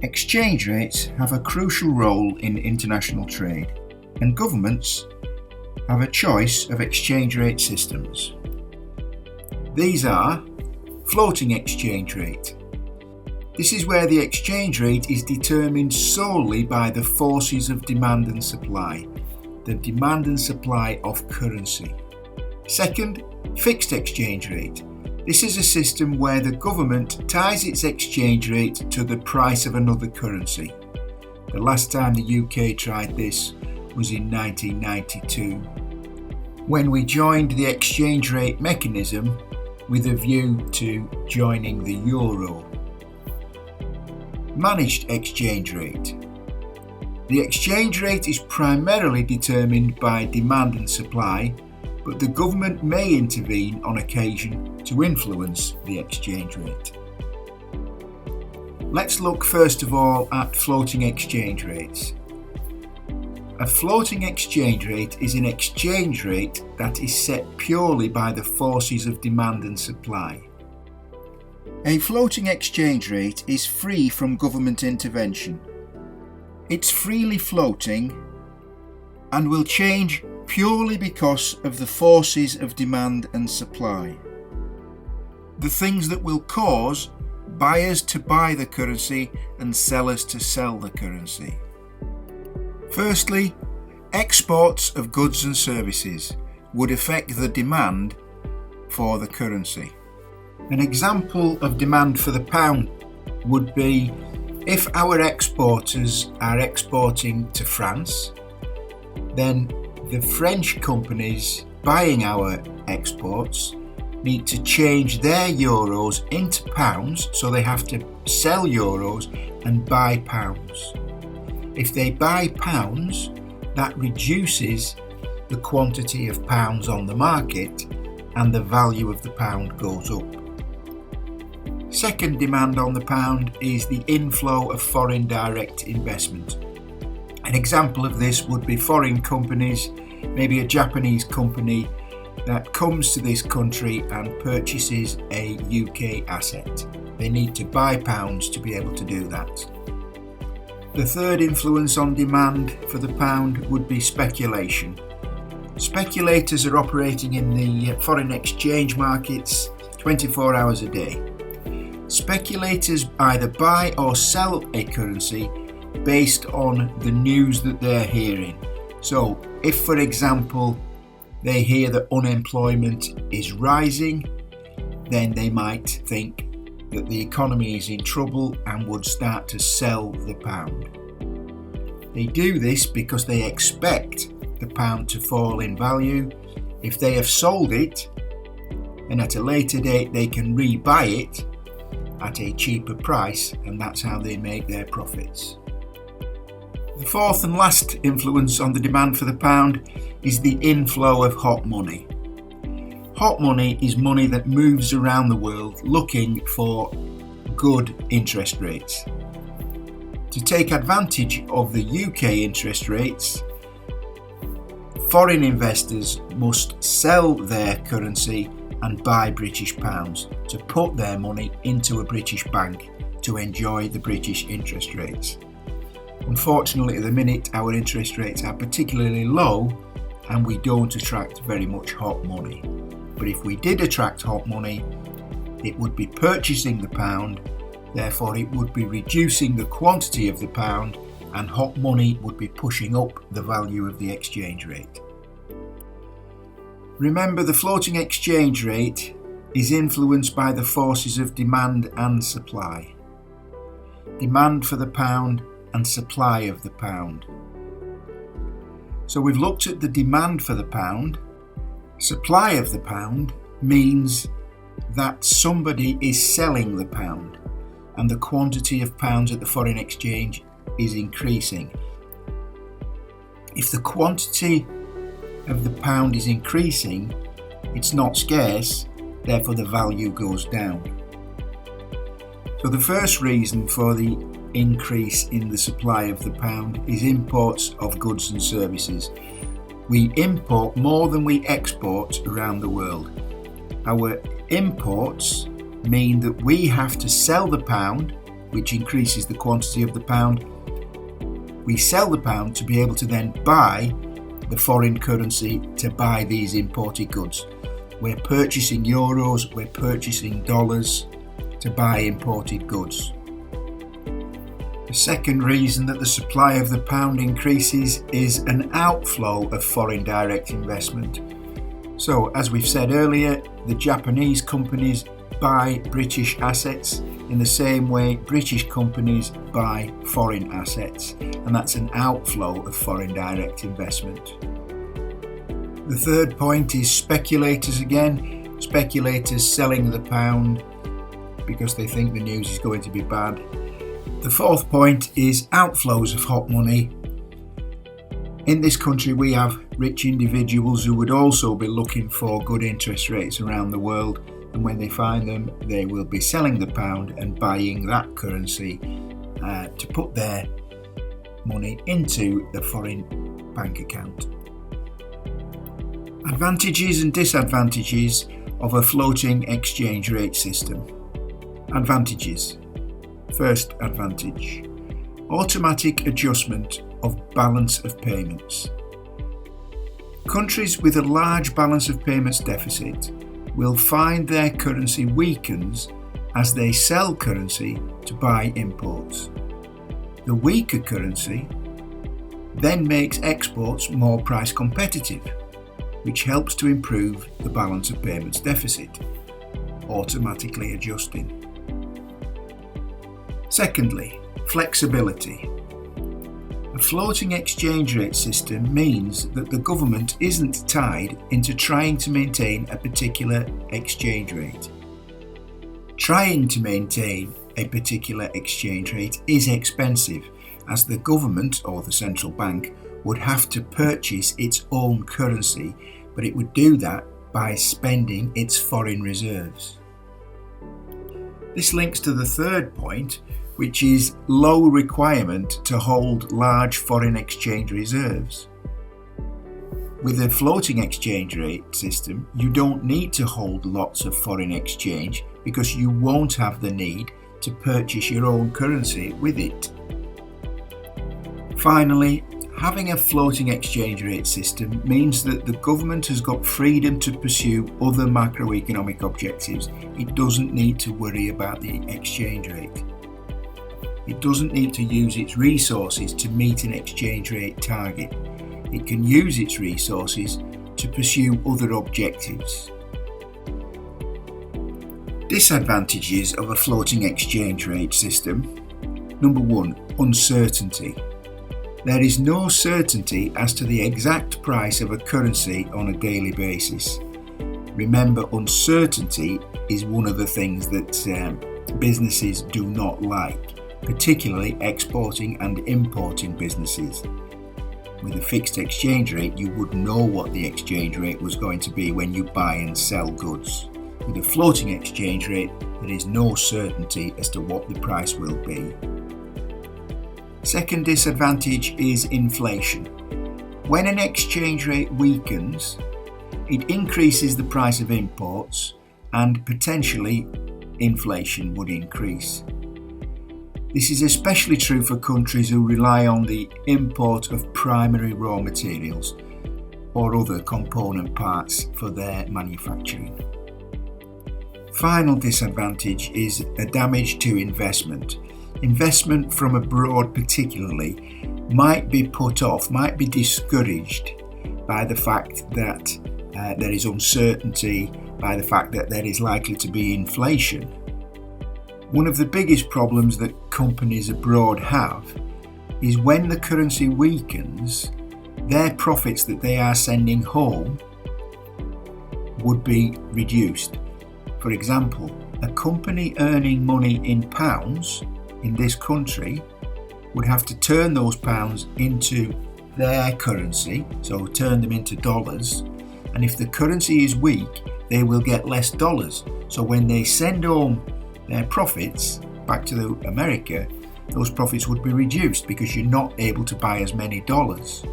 Exchange rates have a crucial role in international trade, and governments have a choice of exchange rate systems. These are floating exchange rate. This is where the exchange rate is determined solely by the forces of demand and supply, the demand and supply of currency. Second, fixed exchange rate. This is a system where the government ties its exchange rate to the price of another currency. The last time the UK tried this was in 1992, when we joined the exchange rate mechanism with a view to joining the euro. Managed exchange rate. The exchange rate is primarily determined by demand and supply, but the government may intervene on occasion to influence the exchange rate. Let's look first of all at floating exchange rates. A floating exchange rate is an exchange rate that is set purely by the forces of demand and supply. A floating exchange rate is free from government intervention. It's freely floating and will change purely because of the forces of demand and supply. The things that will cause buyers to buy the currency and sellers to sell the currency. Firstly, exports of goods and services would affect the demand for the currency. An example of demand for the pound would be if our exporters are exporting to France, then the French companies buying our exports need to change their euros into pounds, so they have to sell euros and buy pounds. If they buy pounds, that reduces the quantity of pounds on the market and the value of the pound goes up. Second demand on the pound is the inflow of foreign direct investment. An example of this would be foreign companies, maybe a Japanese company that comes to this country and purchases a UK asset. They need to buy pounds to be able to do that. The third influence on demand for the pound would be speculation. Speculators are operating in the foreign exchange markets 24 hours a day. Speculators either buy or sell a currency based on the news that they're hearing. So, if for example they hear that unemployment is rising, then they might think that the economy is in trouble and would start to sell the pound. They do this because they expect the pound to fall in value. If they have sold it, and at a later date they can rebuy it at a cheaper price, and that's how they make their profits. The fourth and last influence on the demand for the pound is the inflow of hot money. Hot money is money that moves around the world looking for good interest rates. To take advantage of the UK interest rates, foreign investors must sell their currency and buy British pounds to put their money into a British bank to enjoy the British interest rates. Unfortunately, at the minute, our interest rates are particularly low and we don't attract very much hot money. But if we did attract hot money, it would be purchasing the pound, therefore it would be reducing the quantity of the pound, and hot money would be pushing up the value of the exchange rate. Remember, the floating exchange rate is influenced by the forces of demand and supply. Demand for the pound and supply of the pound. So we've looked at the demand for the pound. Supply of the pound means that somebody is selling the pound and the quantity of pounds at the foreign exchange is increasing. If the quantity of the pound is increasing, it's not scarce, therefore the value goes down. So the first reason for the increase in the supply of the pound is imports of goods and services. We import more than we export around the world. Our imports mean that we have to sell the pound which increases the quantity of the pound. We sell the pound to be able to then buy the foreign currency to buy these imported goods. We're purchasing euros, we're purchasing dollars to buy imported goods. The second reason that the supply of the pound increases is an outflow of foreign direct investment. So, as we've said earlier, the Japanese companies buy British assets in the same way British companies buy foreign assets, and that's an outflow of foreign direct investment. The third point is speculators again. Speculators selling the pound because they think the news is going to be bad. The fourth point is outflows of hot money. In this country we have rich individuals who would also be looking for good interest rates around the world, and when they find them they will be selling the pound and buying that currency to put their money into the foreign bank account. Advantages and disadvantages of a floating exchange rate system. Advantages. First advantage: automatic adjustment of balance of payments. Countries with a large balance of payments deficit will find their currency weakens as they sell currency to buy imports. The weaker currency then makes exports more price competitive, which helps to improve the balance of payments deficit, automatically adjusting. Secondly, flexibility. A floating exchange rate system means that the government isn't tied into trying to maintain a particular exchange rate. Trying to maintain a particular exchange rate is expensive, as the government or the central bank would have to purchase its own currency, but it would do that by spending its foreign reserves. This links to the third point, which is low requirement to hold large foreign exchange reserves. With a floating exchange rate system, you don't need to hold lots of foreign exchange because you won't have the need to purchase your own currency with it. Finally, having a floating exchange rate system means that the government has got freedom to pursue other macroeconomic objectives. It doesn't need to worry about the exchange rate. It doesn't need to use its resources to meet an exchange rate target. It can use its resources to pursue other objectives. Disadvantages of a floating exchange rate system. Number 1, uncertainty. There is no certainty as to the exact price of a currency on a daily basis. Remember, uncertainty is one of the things that businesses do not like, particularly exporting and importing businesses. With a fixed exchange rate, you would know what the exchange rate was going to be when you buy and sell goods. With a floating exchange rate, there is no certainty as to what the price will be. Second disadvantage is inflation. When an exchange rate weakens, it increases the price of imports and potentially inflation would increase. This is especially true for countries who rely on the import of primary raw materials or other component parts for their manufacturing. Final disadvantage is a damage to investment. Investment from abroad particularly might be put off, might be discouraged by the fact that there is uncertainty, by the fact that there is likely to be inflation. One of the biggest problems that companies abroad have is when the currency weakens, their profits that they are sending home would be reduced. For example, a company earning money in pounds in this country would have to turn those pounds into their currency, so turn them into dollars, and if the currency is weak, they will get less dollars. So when they send home their profits back to America, those profits would be reduced because you're not able to buy as many dollars.